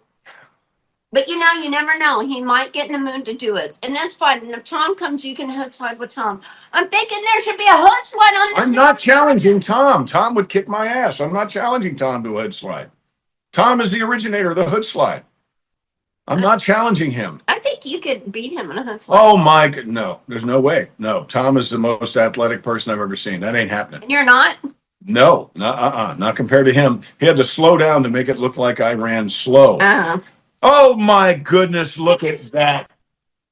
But you never know. He might get in the mood to do it. And that's fine. And if Tom comes, you can hood slide with Tom. I'm thinking there should be a hood slide on this. I'm not challenging Tom. Tom would kick my ass. I'm not challenging Tom to a hood slide. Tom is the originator of the hood slide. I'm not challenging him. I think you could beat him in a hood slide. Oh my God, no, there's no way. No, Tom is the most athletic person I've ever seen. That ain't happening. And you're not? No, not compared to him. He had to slow down to make it look like I ran slow. Uh-huh. Oh my goodness, look at that.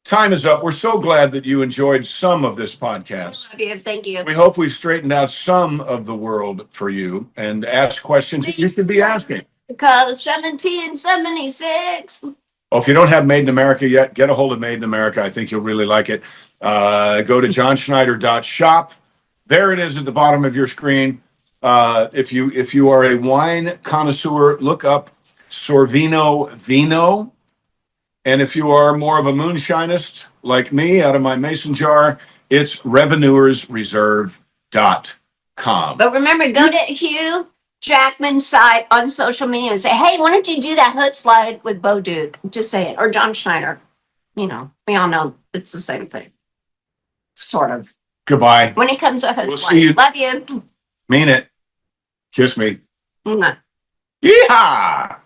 Time is up. We're so glad that you enjoyed some of this podcast. Love you. Thank you. We hope we've straightened out some of the world for you and asked questions that you should be asking. Because 1776. Oh, if you don't have Made in America yet, get a hold of Made in America. I think you'll really like it. Go to johnschneider.shop. There it is at the bottom of your screen. If you are a wine connoisseur, look up Sorvino Vino. And if you are more of a moonshinist like me out of my mason jar, it's revenuersreserve.com. But remember, go to Hugh Jackman's site on social media and say, hey, why don't you do that hood slide with Bo Duke? Just say it. Or John Schneider. We all know it's the same thing. Sort of. Goodbye. When it comes to hood We'll slide. see you. Love you. Mean it. Kiss me. Mwah. Yeehaw!